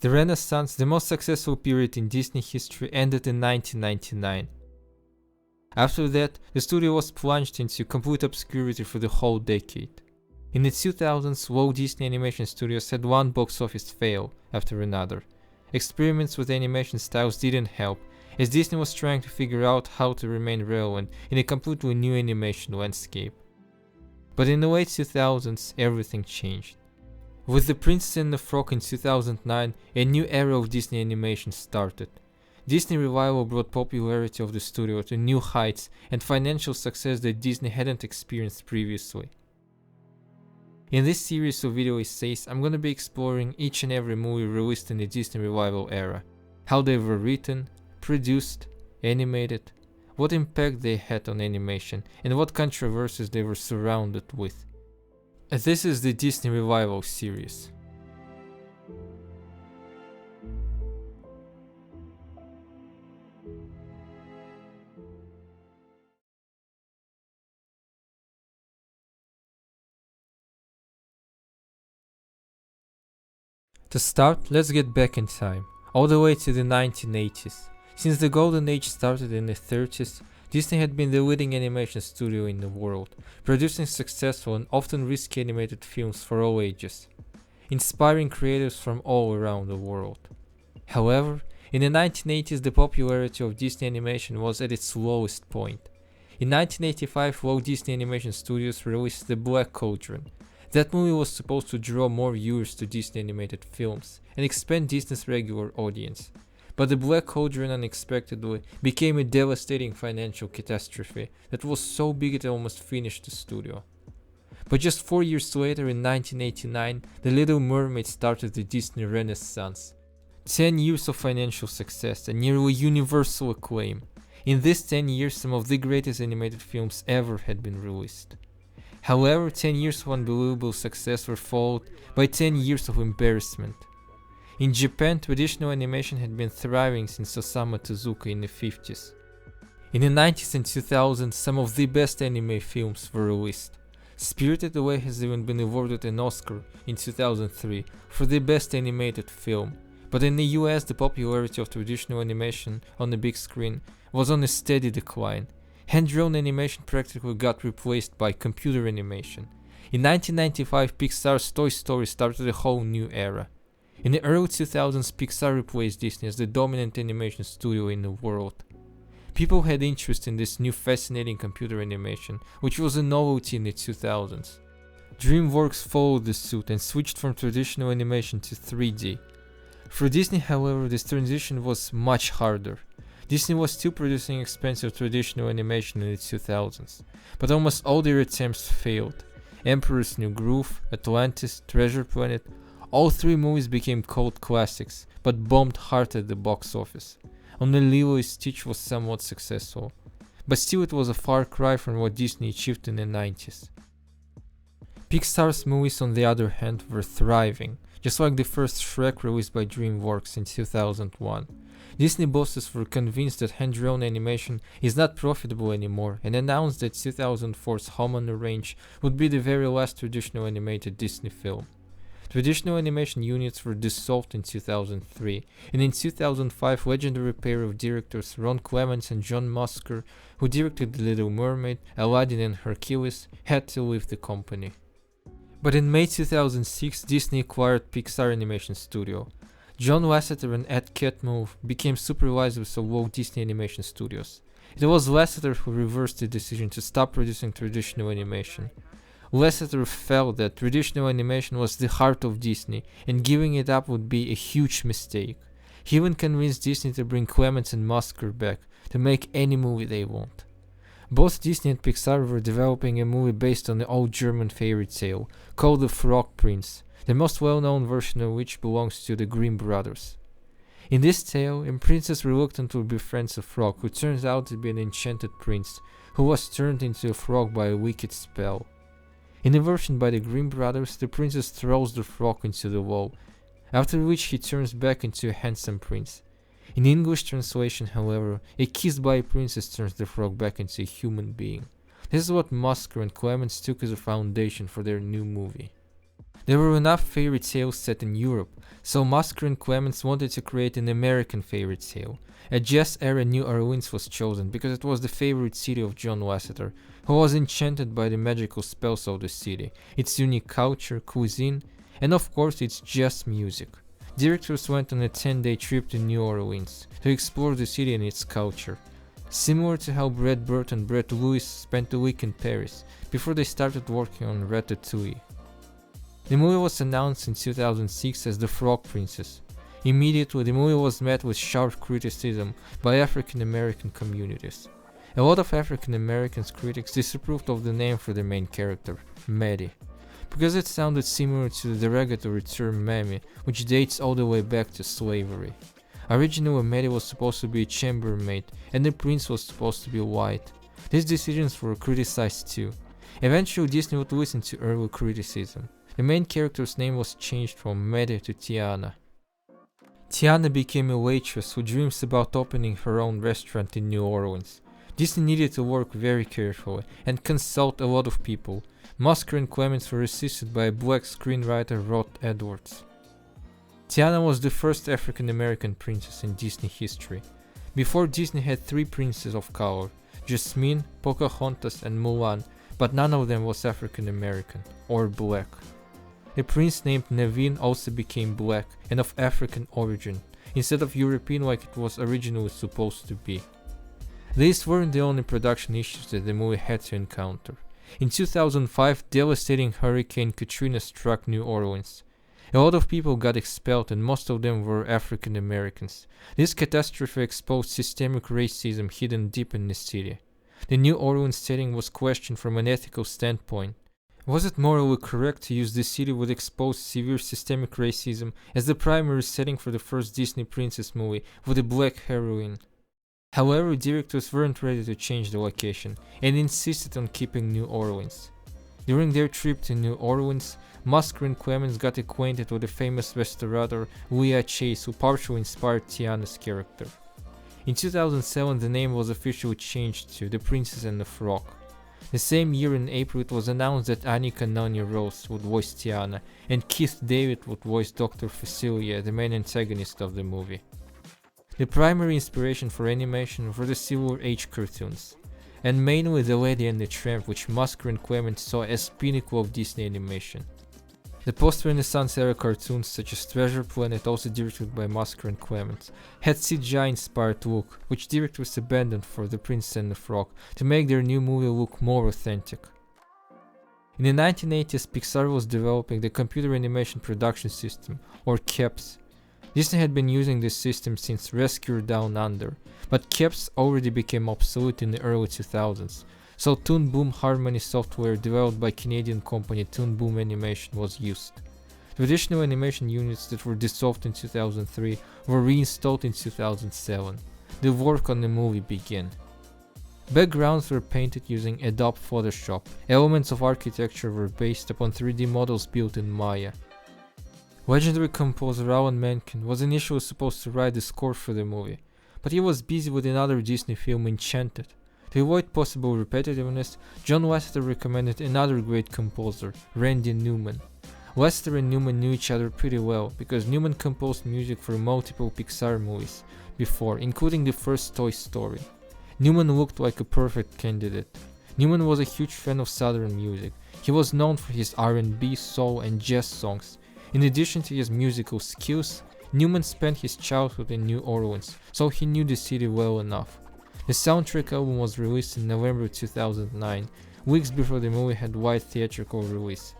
The Renaissance, the most successful period in Disney history, ended in 1999. After that, the studio was plunged into complete obscurity for the whole decade. In the 2000s, Walt Disney Animation Studios had one box office fail after another. Experiments with animation styles didn't help, as Disney was trying to figure out how to remain relevant in a completely new animation landscape. But in the late 2000s, everything changed. With The Princess and the Frog in 2009, a new era of Disney animation started. Disney Revival brought popularity of the studio to new heights and financial success that Disney hadn't experienced previously. In this series of video essays, I'm gonna be exploring each and every movie released in the Disney Revival era, how they were written, produced, animated, what impact they had on animation, and what controversies they were surrounded with. This is the Disney Revival series. To start, let's get back in time, all the way to the 1980s. Since the golden age started in the 30s, Disney had been the leading animation studio in the world, producing successful and often risky animated films for all ages, inspiring creators from all around the world. However, in the 1980s the popularity of Disney animation was at its lowest point. In 1985, Walt Disney Animation Studios released The Black Cauldron. That movie was supposed to draw more viewers to Disney animated films and expand Disney's regular audience. But The Black Cauldron unexpectedly became a devastating financial catastrophe that was so big it almost finished the studio. But just 4 years later, in 1989, The Little Mermaid started the Disney Renaissance. 10 years of financial success and nearly universal acclaim. In these 10 years, some of the greatest animated films ever had been released. However, 10 years of unbelievable success were followed by 10 years of embarrassment. In Japan, traditional animation had been thriving since Osamu Tezuka in the 50s. In the 90s and 2000s, some of the best anime films were released. Spirited Away has even been awarded an Oscar in 2003 for the best animated film. But in the US, the popularity of traditional animation on the big screen was on a steady decline. Hand-drawn animation practically got replaced by computer animation. In 1995, Pixar's Toy Story started a whole new era. In the early 2000s, Pixar replaced Disney as the dominant animation studio in the world. People had interest in this new fascinating computer animation, which was a novelty in the 2000s. DreamWorks followed the suit and switched from traditional animation to 3D. For Disney, however, this transition was much harder. Disney was still producing expensive traditional animation in the 2000s, but almost all their attempts failed. Emperor's New Groove, Atlantis, Treasure Planet, all three movies became cult classics, but bombed hard at the box office. Only Lilo and Stitch was somewhat successful, but still it was a far cry from what Disney achieved in the 90s. Pixar's movies, on the other hand, were thriving, just like the first Shrek released by DreamWorks in 2001. Disney bosses were convinced that hand-drawn animation is not profitable anymore and announced that 2004's Home on the Range would be the very last traditional animated Disney film. Traditional animation units were dissolved in 2003, and in 2005 legendary pair of directors Ron Clements and John Musker, who directed The Little Mermaid, Aladdin and Hercules, had to leave the company. But in May 2006, Disney acquired Pixar Animation Studio. John Lasseter and Ed Catmull became supervisors of Walt Disney Animation Studios. It was Lasseter who reversed the decision to stop producing traditional animation. Lasseter felt that traditional animation was the heart of Disney, and giving it up would be a huge mistake. He even convinced Disney to bring Clements and Musker back to make any movie they want. Both Disney and Pixar were developing a movie based on the old German fairy tale called The Frog Prince, the most well-known version of which belongs to the Grimm brothers. In this tale, a princess reluctantly befriends a frog who turns out to be an enchanted prince who was turned into a frog by a wicked spell. In the version by the Grimm brothers, the princess throws the frog into the wall, after which he turns back into a handsome prince. In English translation, however, a kiss by a princess turns the frog back into a human being. This is what Musker and Clements took as a foundation for their new movie. There were enough fairy tales set in Europe, so Musker and Clements wanted to create an American fairy tale. A jazz-era New Orleans was chosen because it was the favorite city of John Lasseter, who was enchanted by the magical spells of the city, its unique culture, cuisine, and of course its jazz music. Directors went on a 10-day trip to New Orleans to explore the city and its culture, similar to how Brad Bird and Brett Lewis spent a week in Paris before they started working on Ratatouille. The movie was announced in 2006 as The Frog Princess. Immediately, the movie was met with sharp criticism by African American communities. A lot of African American critics disapproved of the name for the main character, Maddie, because it sounded similar to the derogatory term Mammy, which dates all the way back to slavery. Originally, Maddie was supposed to be a chambermaid, and the prince was supposed to be white. These decisions were criticized too. Eventually, Disney would listen to early criticism. The main character's name was changed from Maddie to Tiana. Tiana became a waitress who dreams about opening her own restaurant in New Orleans. Disney needed to work very carefully and consult a lot of people. Musker and Clements were assisted by a black screenwriter, Rod Edwards. Tiana was the first African American princess in Disney history. Before, Disney had 3 princes of color, Jasmine, Pocahontas and Mulan, but none of them was African American or black. The prince named Naveen also became black and of African origin, instead of European like it was originally supposed to be. These weren't the only production issues that the movie had to encounter. In 2005, devastating Hurricane Katrina struck New Orleans. A lot of people got expelled and most of them were African Americans. This catastrophe exposed systemic racism hidden deep in the city. The New Orleans setting was questioned from an ethical standpoint. Was it morally correct to use the city with exposed severe systemic racism as the primary setting for the first Disney princess movie with a black heroine? However, directors weren't ready to change the location and insisted on keeping New Orleans. During their trip to New Orleans, Musker and Clements got acquainted with the famous restaurateur Leah Chase, who partially inspired Tiana's character. In 2007, the name was officially changed to The Princess and the Frog. The same year in April, it was announced that Annika Noni Rose would voice Tiana and Keith David would voice Dr. Facilier, the main antagonist of the movie. The primary inspiration for animation were the Silver Age cartoons, and mainly The Lady and the Tramp, which Musker and Clements saw as pinnacle of Disney animation. The post-Renaissance era cartoons such as Treasure Planet, also directed by Musker and Clements, had CGI-inspired look, which directors abandoned for The Princess and the Frog to make their new movie look more authentic. In the 1980s, Pixar was developing the Computer Animation Production System, or CAPS. Disney had been using this system since Rescue Down Under, but CAPS already became obsolete in the early 2000s. So Toon Boom Harmony software developed by Canadian company Toon Boom Animation was used. Traditional animation units that were dissolved in 2003 were reinstalled in 2007. The work on the movie began. Backgrounds were painted using Adobe Photoshop. Elements of architecture were based upon 3D models built in Maya. Legendary composer Alan Menken was initially supposed to write the score for the movie, but he was busy with another Disney film, Enchanted. To avoid possible repetitiveness, John Lasseter recommended another great composer, Randy Newman. Lasseter and Newman knew each other pretty well because Newman composed music for multiple Pixar movies before, including the first Toy Story. Newman looked like a perfect candidate. Newman was a huge fan of Southern music. He was known for his R&B, soul, and jazz songs. In addition to his musical skills, Newman spent his childhood in New Orleans, so he knew the city well enough. The soundtrack album was released in November 2009, weeks before the movie had wide theatrical release.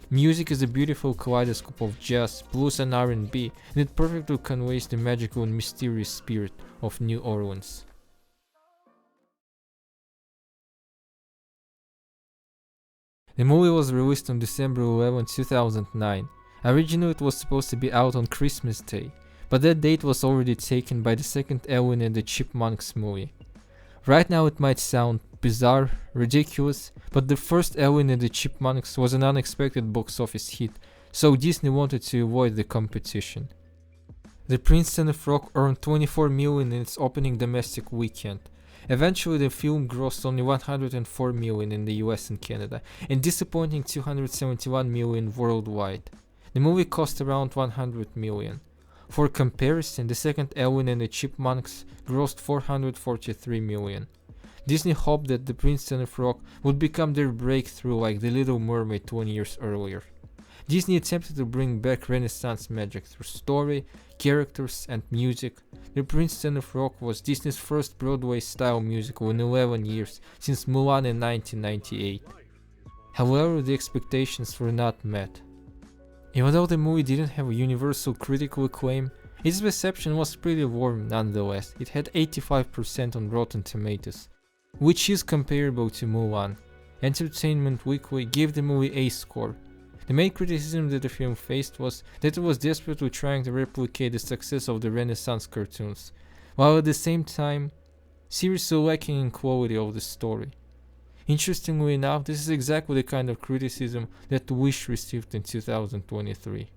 Music is a beautiful kaleidoscope of jazz, blues and R&B, and it perfectly conveys the magical and mysterious spirit of New Orleans. The movie was released on December 11, 2009. Originally it was supposed to be out on Christmas Day, but that date was already taken by the second Alvin and the Chipmunks movie. Right now it might sound bizarre, ridiculous, but the first Alvin and the Chipmunks was an unexpected box office hit, so Disney wanted to avoid the competition. The Prince and the Frog earned $24 million in its opening domestic weekend. Eventually, the film grossed only 104 million in the US and Canada, and disappointing 271 million worldwide. The movie cost around 100 million. For comparison, the second Alvin and the Chipmunks grossed 443 million. Disney hoped that The Prince and the Frog would become their breakthrough like The Little Mermaid 20 years earlier. Disney attempted to bring back Renaissance magic through story, characters, and music. The Prince and the Frog was Disney's first Broadway-style musical in 11 years, since Mulan in 1998. However, the expectations were not met. Even though the movie didn't have a universal critical acclaim, its reception was pretty warm nonetheless. It had 85% on Rotten Tomatoes, which is comparable to Mulan. Entertainment Weekly gave the movie a score. The main criticism that the film faced was that it was desperately trying to replicate the success of the Renaissance cartoons, while at the same time, seriously lacking in quality of the story. Interestingly enough, this is exactly the kind of criticism that Wish received in 2023.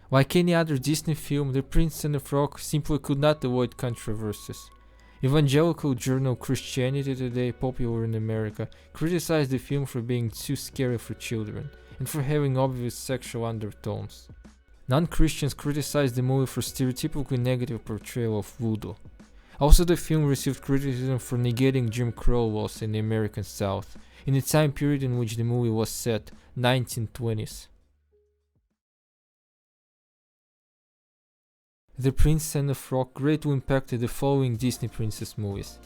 Like any other Disney film, The Prince and the Frog simply could not avoid controversies. Evangelical journal Christianity Today, popular in America, criticized the film for being too scary for children and for having obvious sexual undertones. Non-Christians criticized the movie for stereotypically negative portrayal of voodoo. Also, the film received criticism for negating Jim Crow laws in the American South, in the time period in which the movie was set, 1920s. The Prince and the Frog greatly impacted the following Disney princess movies.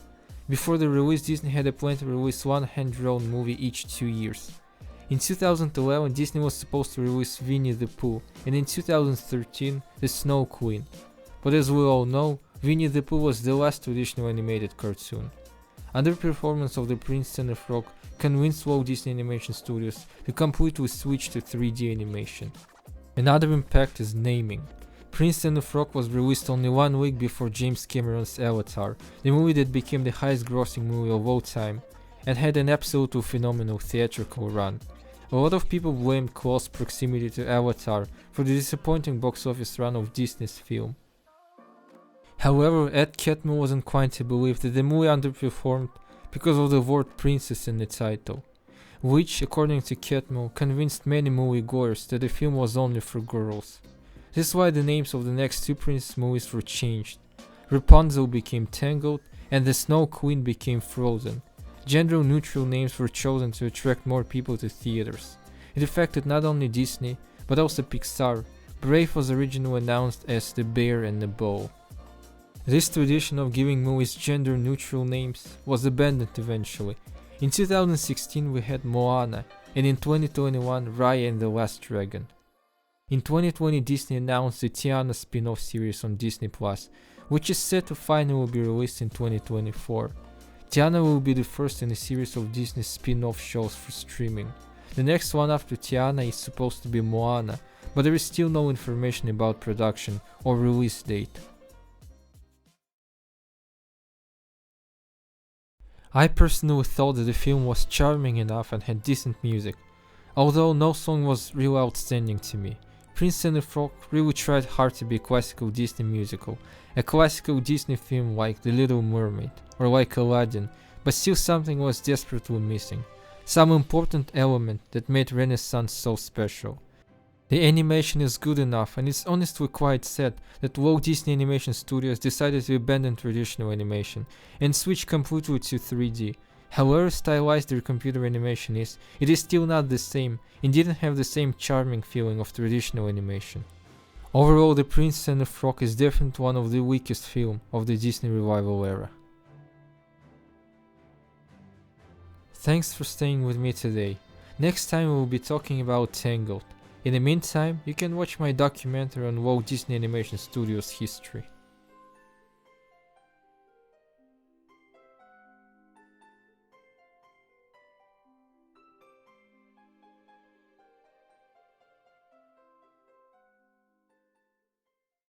Before the release, Disney had a plan to release one hand-drawn movie each 2 years. In 2011, Disney was supposed to release Winnie the Pooh, and in 2013, The Snow Queen. But as we all know, Winnie the Pooh was the last traditional animated cartoon. Underperformance of The Prince and the Frog convinced Walt Disney Animation Studios to completely switch to 3D animation. Another impact is naming. Prince and the Frog was released only 1 week before James Cameron's Avatar, the movie that became the highest grossing movie of all time, and had an absolutely phenomenal theatrical run. A lot of people blamed close proximity to Avatar for the disappointing box office run of Disney's film. However, Ed Catmull was inclined to believe that the movie underperformed because of the word princess in the title, which, according to Catmull, convinced many moviegoers that the film was only for girls. This is why the names of the next 2 princess movies were changed. Rapunzel became Tangled, and the Snow Queen became Frozen. Gender-neutral names were chosen to attract more people to theaters. It affected not only Disney, but also Pixar. Brave was originally announced as The Bear and the Bow. This tradition of giving movies gender-neutral names was abandoned eventually. In 2016 we had Moana, and in 2021 Raya and the Last Dragon. In 2020 Disney announced the Tiana spin-off series on Disney+, which is set to finally be released in 2024. Tiana will be the first in a series of Disney spin-off shows for streaming. The next one after Tiana is supposed to be Moana, but there is still no information about production or release date. I personally thought that the film was charming enough and had decent music, although no song was really outstanding to me. Prince and the Frog really tried hard to be a classical Disney musical, a classical Disney film like The Little Mermaid, or like Aladdin, but still something was desperately missing, some important element that made Renaissance so special. The animation is good enough, and it's honestly quite sad that Walt Disney Animation Studios decided to abandon traditional animation and switch completely to 3D. However stylized their computer animation is, it is still not the same and didn't have the same charming feeling of traditional animation. Overall, The Prince and the Frog is definitely one of the weakest films of the Disney revival era. Thanks for staying with me today. Next time we will be talking about Tangled. In the meantime, you can watch my documentary on Walt Disney Animation Studios history.